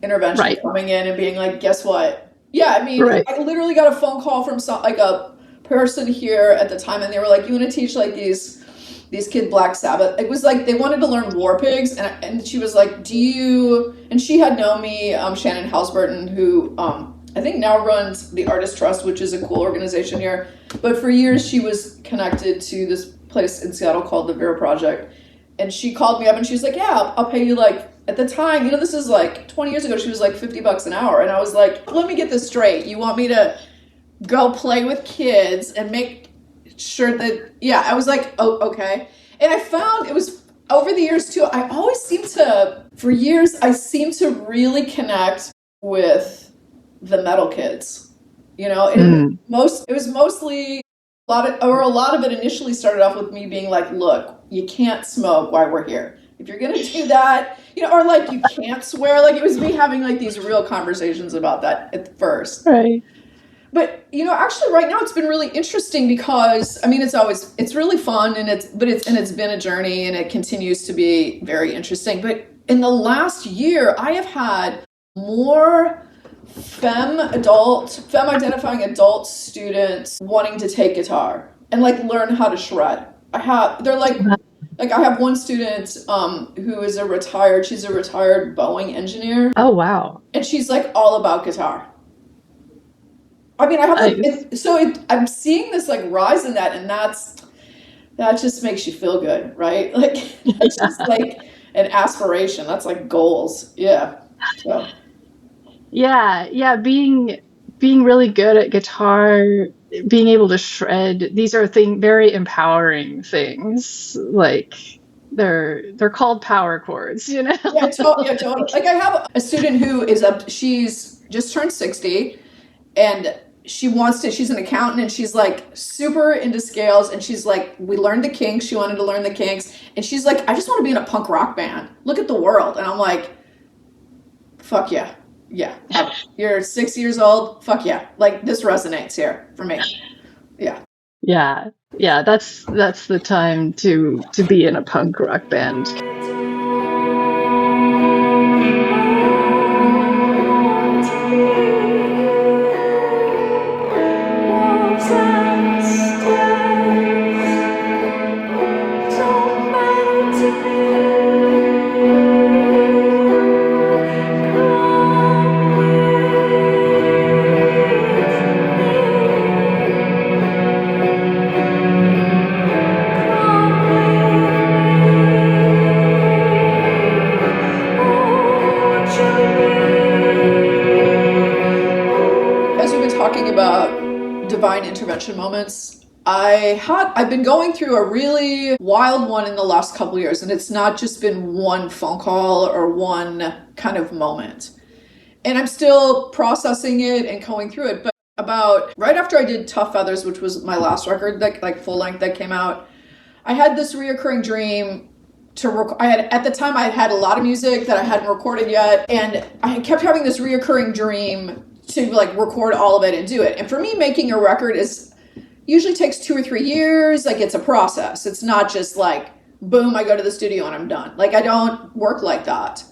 intervention coming in and being like, guess what? Yeah, I mean, I literally got a phone call from like a person here at the time, and they were like, you want to teach like these kids Black Sabbath? It was like they wanted to learn War Pigs, and she was like, do you, and she had known me, Shannon Halsburton, who I think now runs the Artist Trust, which is a cool organization here, but for years she was connected to this place in Seattle called the Vera Project, and she called me up and she was like, yeah, I'll pay you, like, at the time, you know, this is like 20 years ago, she was like $50 an hour, and I was like, let me get this straight, you want me to go play with kids and make sure that, I was like, oh, okay. And I found it was over the years too, for years, I seemed to really connect with the metal kids. You know, it was mostly a lot of it initially started off with me being like, look, you can't smoke while we're here. If you're going to do that, you know, or like you can't swear, like it was me having like these real conversations about that at first. Right. But, you know, actually right now it's been really interesting because, I mean, it's really fun and it's been a journey and it continues to be very interesting. But in the last year, I have had more femme identifying adult students wanting to take guitar and like learn how to shred. I have one student who is she's a retired Boeing engineer. Oh, wow. And she's like all about guitar. I mean, I'm seeing this like rise in that, and that just makes you feel good, right? Like that's just like an aspiration. That's like goals. Yeah. So. Yeah. Being really good at guitar, being able to shred, these are very empowering things. Like they're called power chords, you know? Yeah, totally. Like I have a student who she's just turned 60, and she's an accountant, and she's like super into scales, and she's like, we learned the kinks, she wanted to learn the kinks, and she's like, I just want to be in a punk rock band. Look at the world. And I'm like, fuck yeah. Yeah. You're 6 years old. Fuck yeah. Like this resonates here for me. Yeah. Yeah. That's the time to be in a punk rock band. Divine intervention moments. I've been going through a really wild one in the last couple years, and it's not just been one phone call or one kind of moment. And I'm still processing it and going through it. But about right after I did Tough Feathers, which was my last record, that like full length that came out, I had this reoccurring dream at the time I had a lot of music that I hadn't recorded yet, and I kept having this reoccurring dream to like record all of it and do it. And for me, making a record usually takes 2 or 3 years. Like it's a process. It's not just like, boom, I go to the studio and I'm done. Like I don't work like that.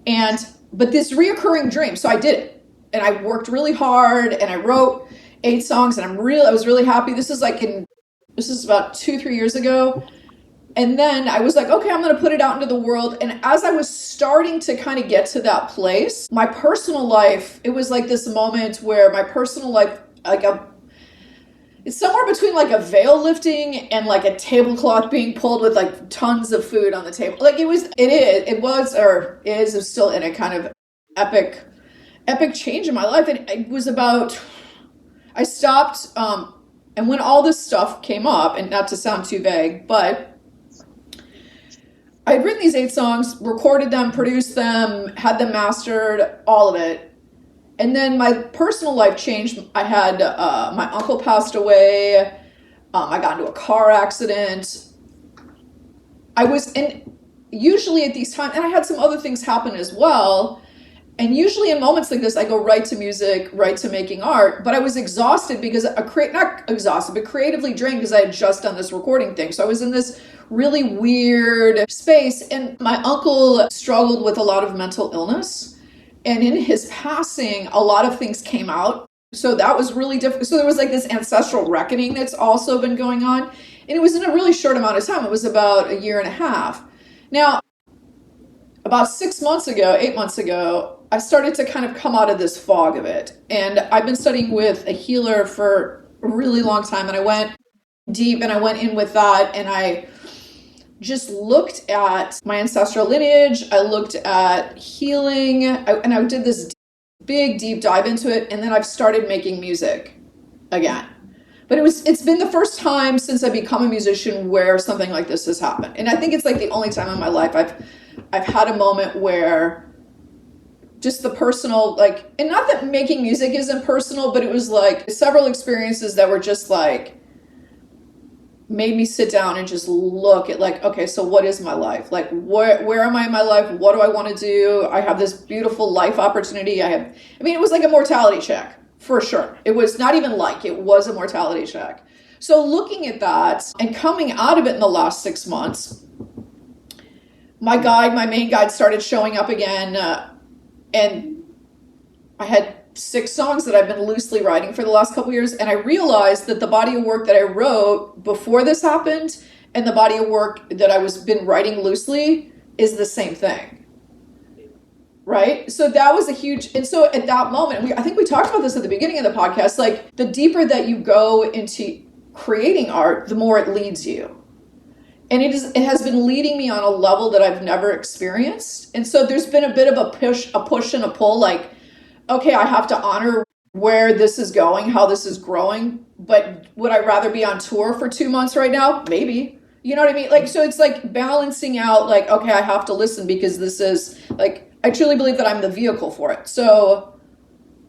But this reoccurring dream, so I did it, and I worked really hard, and I wrote 8 songs, and I was really happy. This is about 2-3 years ago. And then I was like, okay, I'm going to put it out into the world. And as I was starting to kind of get to that place, my personal life, it was like this moment where my personal life, it's somewhere between like a veil lifting and like a tablecloth being pulled with like tons of food on the table. Like it is still in a kind of epic change in my life. And it was about, I stopped, and when all this stuff came up, and not to sound too vague, but I had written these 8 songs, recorded them, produced them, had them mastered, all of it. And then my personal life changed. I had, my uncle passed away. I got into a car accident. Usually at these times, and I had some other things happen as well. And usually in moments like this, I go right to music, right to making art. But I was exhausted because not exhausted, but creatively drained because I had just done this recording thing. So I was in this really weird space. And my uncle struggled with a lot of mental illness. And in his passing, a lot of things came out. So that was really difficult. So there was like this ancestral reckoning that's also been going on. And it was in a really short amount of time. It was about a year and a half. Now, about 8 months ago, I started to kind of come out of this fog of it. And I've been studying with a healer for a really long time. And I went deep and I went in with that. And I just looked at my ancestral lineage. I looked at healing. And I did this big, deep dive into it. And then I've started making music again. But it's been the first time since I've become a musician where something like this has happened. And I think it's like the only time in my life I've had a moment where just the personal, like, and not that making music isn't personal, but it was like several experiences that were just like, made me sit down and just look at like, okay, so what is my life? Like, where am I in my life? What do I want to do? I have this beautiful life opportunity. It was like a mortality check for sure. It was not even like, it was a mortality check. So looking at that and coming out of it in the last 6 months, my main guide started showing up again. And I had 6 songs that I've been loosely writing for the last couple of years. And I realized that the body of work that I wrote before this happened and the body of work that I was been writing loosely is the same thing. Right? So that was a huge, and so at that moment, I think we talked about this at the beginning of the podcast, like the deeper that you go into creating art, the more it leads you. And it has been leading me on a level that I've never experienced. And so there's been a bit of a push and a pull, like, okay, I have to honor where this is going, how this is growing. But would I rather be on tour for 2 months right now? Maybe. You know what I mean? Like, so it's like balancing out, like, okay, I have to listen because this is like, I truly believe that I'm the vehicle for it. So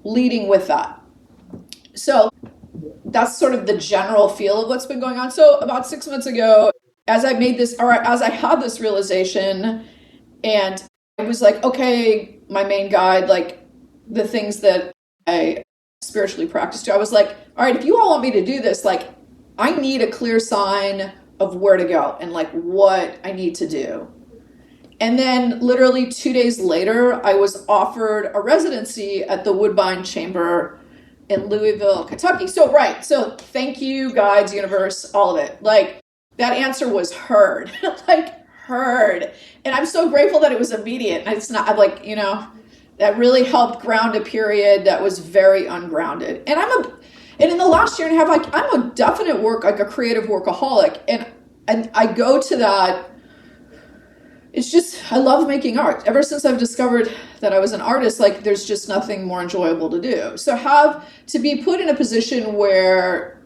leading with that. So that's sort of the general feel of what's been going on. So about 6 months ago, as I had this realization and I was like, okay, my main guide, like the things that I spiritually practiced, I was like, all right, if you all want me to do this, like I need a clear sign of where to go and like what I need to do. And then literally 2 days later, I was offered a residency at the Woodbine Chamber in Louisville, Kentucky. So thank you, guides, universe, all of it. Like, that answer was heard, heard. And I'm so grateful that it was immediate. I'm like, that really helped ground a period that was very ungrounded. And in the last year and a half, like I'm a definite a creative workaholic. And I go to that. It's just, I love making art. Ever since I've discovered that I was an artist, like there's just nothing more enjoyable to do. So to be put in a position where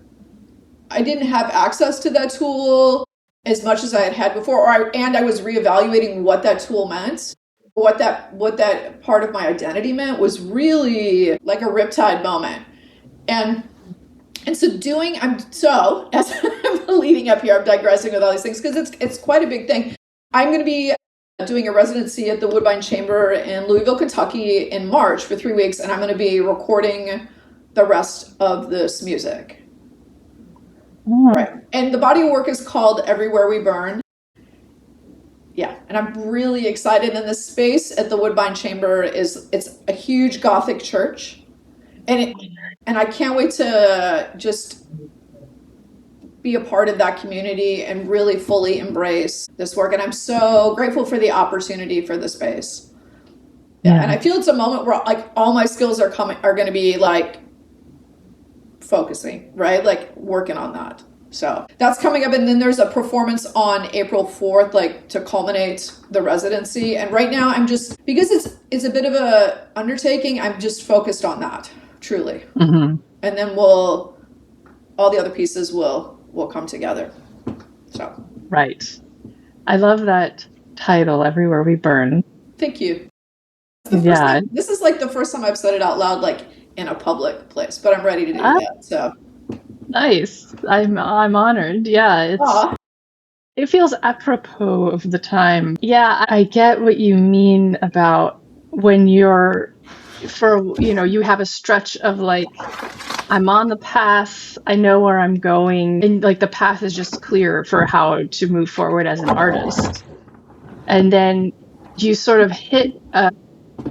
I didn't have access to that tool as much as I had before, and I was reevaluating what that tool meant, what that part of my identity meant was really like a riptide moment. And so as I'm leading up here, I'm digressing with all these things because it's quite a big thing. I'm going to be doing a residency at the Woodbine Chamber in Louisville, Kentucky in March for 3 weeks, and I'm going to be recording the rest of this music. Right. And the body of work is called Everywhere We Burn. Yeah. And I'm really excited. And the space at the Woodbine Chamber it's a huge Gothic church. And I can't wait to just be a part of that community and really fully embrace this work. And I'm so grateful for the opportunity for the space. Yeah. And I feel it's a moment where like all my skills are going to be like focusing, right? Like working on that. So that's coming up. And then there's a performance on April 4th, like to culminate the residency. And right now I'm just, because it's a bit of a undertaking, I'm just focused on that, truly. Mm-hmm. And then all the other pieces will come together. So. Right. I love that title, Everywhere We Burn. Thank you. This is like the first time I've said it out loud, like in a public place, but I'm ready to do that. So. Nice. I'm honored. Yeah, Ah, it feels apropos of the time. Yeah, I get what you mean about when you have a stretch of like, I'm on the path, I know where I'm going, and like the path is just clear for how to move forward as an artist. And then you sort of hit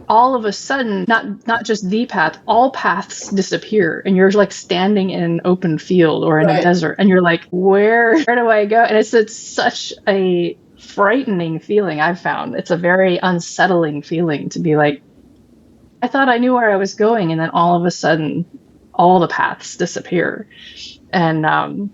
all of a sudden, not just the path, all paths disappear, and you're like standing in an open field or in a right. desert, and you're like, where do I go? And it's such a frightening feeling. I've found it's a very unsettling feeling to be like, I thought I knew where I was going, and then all of a sudden, all the paths disappear. And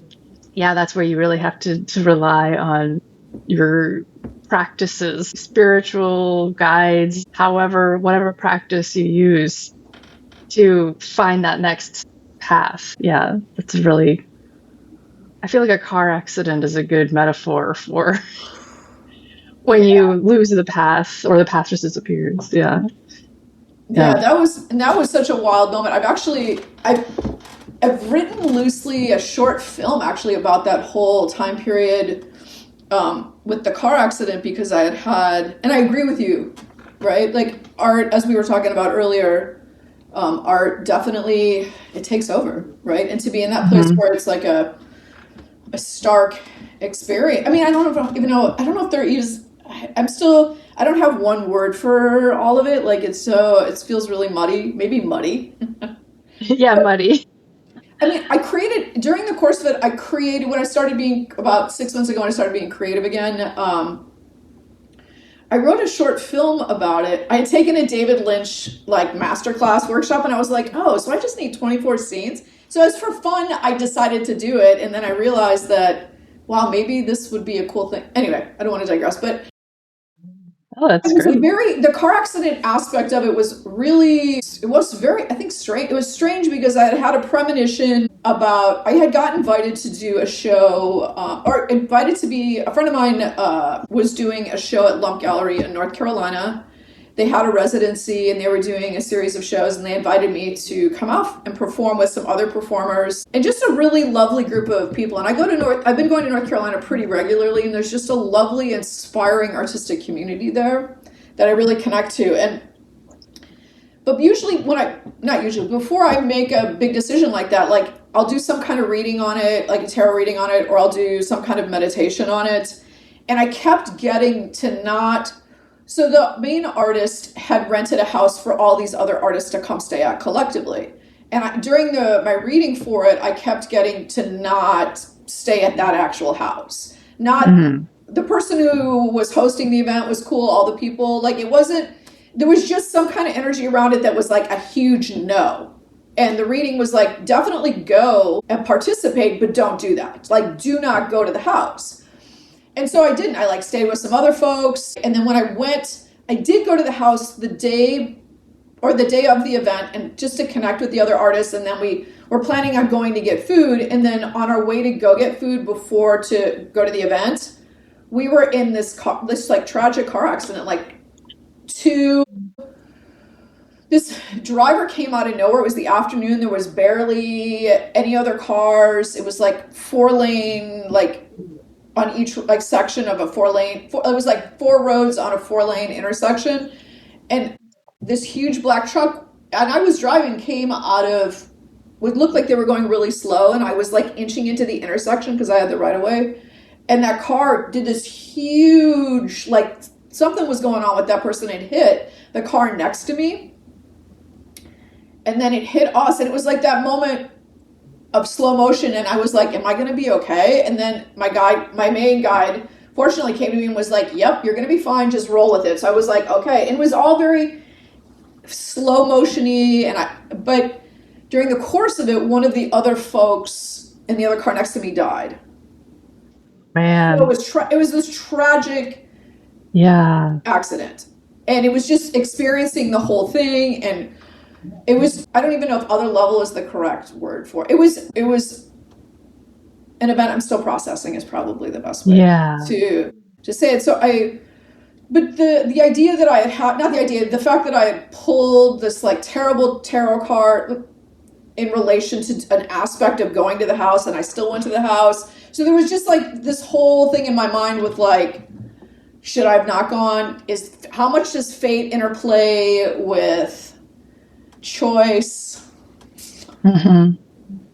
yeah, that's where you really have to rely on your practices, spiritual guides, however, whatever practice you use to find that next path. Yeah, it's really, I feel like a car accident is a good metaphor for when Yeah. you lose the path or the path just disappears. Yeah. Yeah, Yeah. that was such a wild moment. I've written loosely a short film actually about that whole time period with the car accident because and I agree with you, right? Like art, as we were talking about earlier, art definitely it takes over, right? And to be in that place Hmm. where it's like a stark experience. I mean, I don't know if, even know. I don't know if there is. I'm still. I don't have one word for all of it. Like it feels really muddy. Maybe muddy. Yeah, muddy. I mean, I created during the course of it. I created when I started being about 6 months ago. When I started being creative again. I wrote a short film about it. I had taken a David Lynch like masterclass workshop, and I was like, oh, so I just need 24 scenes. So as for fun, I decided to do it, and then I realized that wow, maybe this would be a cool thing. Anyway, I don't want to digress, but Oh, it that's was great. the car accident aspect of it was really, it was very, I think, strange. It was strange because I had had a premonition I had got invited to do a show, or invited to be, a friend of mine was doing a show at Lump Gallery in North Carolina. They had a residency and they were doing a series of shows, and they invited me to come out and perform with some other performers and just a really lovely group of people. And I've been going to North Carolina pretty regularly, and there's just a lovely, inspiring artistic community there that I really connect to. But usually not usually, before I make a big decision like that, like I'll do some kind of reading on it, like a tarot reading on it, or I'll do some kind of meditation on it. And I kept getting to not, so the main artist had rented a house for all these other artists to come stay at collectively. And during my reading for it, I kept getting to not stay at that actual house. Not Hmm. the person who was hosting the event was cool, all the people, like it wasn't, there was just some kind of energy around it that was like a huge no. And the reading was like, definitely go and participate, but don't do that. Like, do not go to the house. And so I didn't. I like stayed with some other folks. And then when I went, I did go to the house the day of the event and just to connect with the other artists. And then we were planning on going to get food. And then on our way to go get food before to go to the event, we were in this like tragic car accident. Like this driver came out of nowhere. It was the afternoon. There was barely any other cars. It was like 4 lane, like on each like section of a 4 lane. It was like 4 roads on a 4 lane intersection, and this huge black truck. And I was driving came out of what looked like they were going really slow, and I was like inching into the intersection because I had the right of way, and that car did this huge like something was going on with that person. It hit the car next to me, and then it hit us, and it was like that moment of slow motion, and I was like, am I going to be okay? And then my main guide fortunately came to me and was like, yep, you're going to be fine, just roll with it. So I was like, okay. And it was all very slow motiony, but during the course of it, one of the other folks in the other car next to me died. So Man. it was this tragic Yeah. accident, and it was just experiencing the whole thing. And it was, I don't even know if other level is the correct word for it. It was an event I'm still processing is probably the best way Yeah. to say it. But the idea that I had, not the idea, the fact that I had pulled this like terrible tarot card, in relation to an aspect of going to the house, and I still went to the house. So there was just like this whole thing in my mind with like, should I have not gone? How much does fate interplay with choice? Mm-hmm.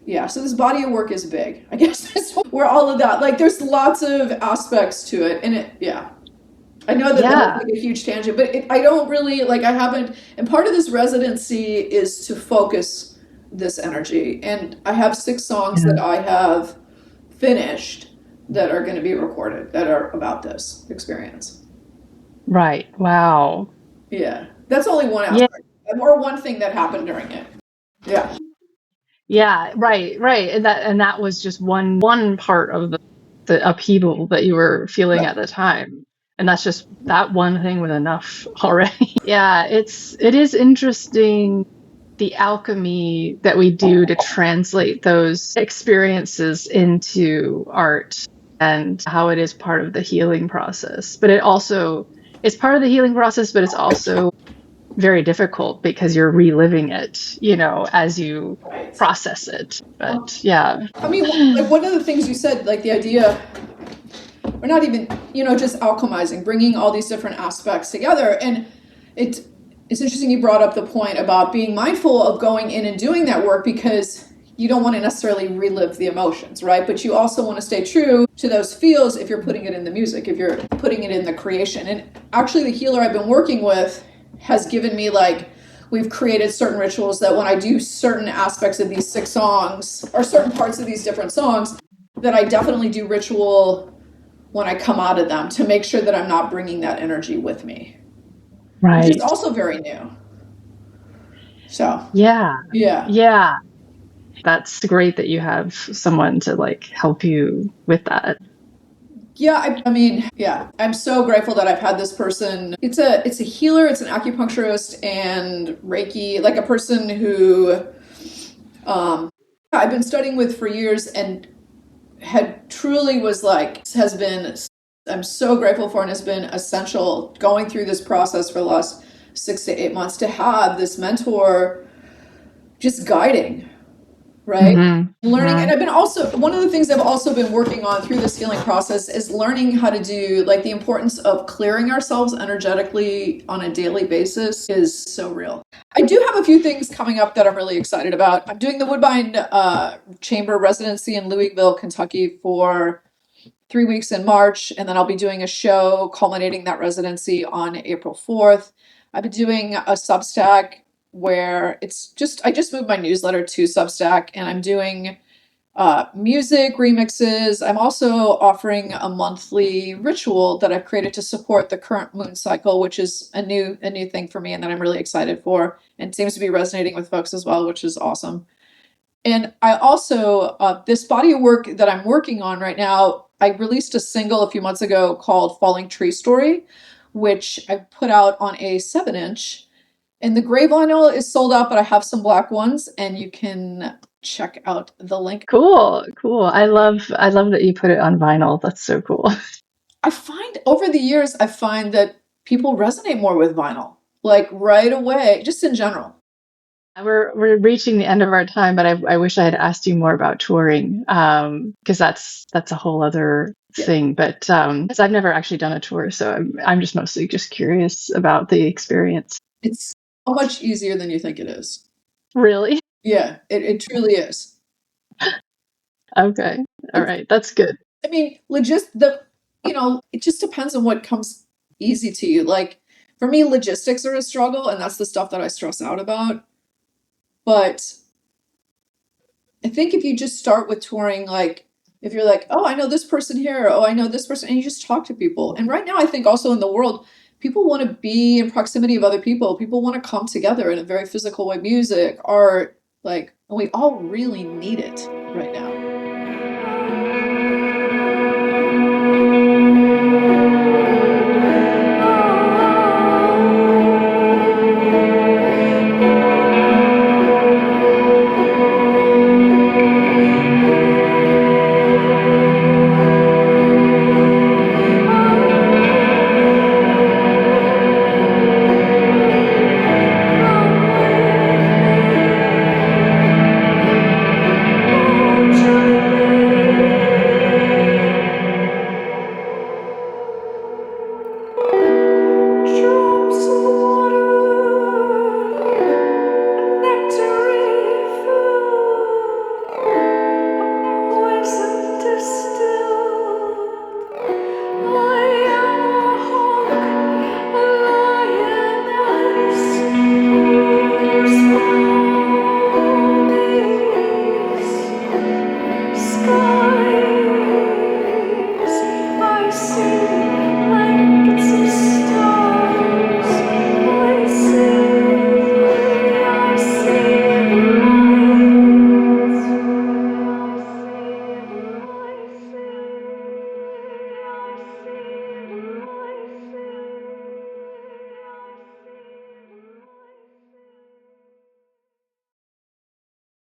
Yeah, so this body of work is big. I guess that's where all of that, like, there's lots of aspects to it, and yeah. I know that that was Yeah. like a huge tangent, but I don't really, like, I haven't, and part of this residency is to focus this energy, and I have 6 songs Yeah. that I have finished that are going to be recorded that are about this experience. Right. Wow. Yeah, that's only one Yeah. aspect, or one thing that happened during it. Yeah. Yeah. Right. Right. And that was just one part of the upheaval that you were feeling Right. at the time. And that's just that one thing was enough already. Yeah, it is interesting the alchemy that we do to translate those experiences into art and how it is part of the healing process. But it's part of the healing process, but it's also very difficult because you're reliving it, as you Right. process it. But yeah. I mean, like, one of the things you said, like the idea, or not even, just alchemizing, bringing all these different aspects together. And it's interesting you brought up the point about being mindful of going in and doing that work, because you don't want to necessarily relive the emotions, right? But you also want to stay true to those feels if you're putting it in the music, if you're putting it in the creation. And actually, the healer I've been working with has given me, like, we've created certain rituals that when I do certain aspects of these 6 songs, or certain parts of these different songs, that I definitely do ritual when I come out of them to make sure that I'm not bringing that energy with me, which is Right. also very new. So, Yeah. yeah. Yeah. That's great that you have someone to like help you with that. Yeah, I mean, yeah, I'm so grateful that I've had this person. It's a healer, it's an acupuncturist and Reiki, like a person who I've been studying with for years, and had truly was like, has been, I'm so grateful for, and has been essential going through this process for the last 6 to 8 months, to have this mentor just guiding, right? Learning. And Mm-hmm. I've been also, one of the things I've also been working on through this healing process is learning how to do, like, the importance of clearing ourselves energetically on a daily basis is so real. I do have a few things coming up that I'm really excited about. I'm doing the Woodbine Chamber residency in Louisville, Kentucky for 3 weeks in March, and then I'll be doing a show culminating that residency on April 4th. I've been doing a Substack where I just moved my newsletter to Substack, and I'm doing music remixes. I'm also offering a monthly ritual that I've created to support the current moon cycle, which is a new thing for me, and that I'm really excited for, and seems to be resonating with folks as well, which is awesome. And I also, this body of work that I'm working on right now, I released a single a few months ago called Falling Tree Story, which I put out on a 7-inch. And the gray vinyl is sold out, but I have some black ones, and you can check out the link. Cool. Cool. I love that you put it on vinyl. That's so cool. I find over the years, I find that people resonate more with vinyl, like right away, just in general. We're reaching the end of our time, but I wish I had asked you more about touring, because that's a whole other Yeah. thing. But 'cause I've never actually done a tour, so I'm just mostly just curious about the experience. It's so much easier than you think it is. Really? Yeah, it truly is. Okay. All right. That's good. I mean, it just depends on what comes easy to you. Like, for me, logistics are a struggle, and that's the stuff that I stress out about. But I think if you just start with touring, like, if you're like, oh, I know this person here, oh, I know this person, and you just talk to people. And right now, I think also in the world, people want to be in proximity of other people. People want to come together in a very physical way. Music, art, like, and we all really need it right now.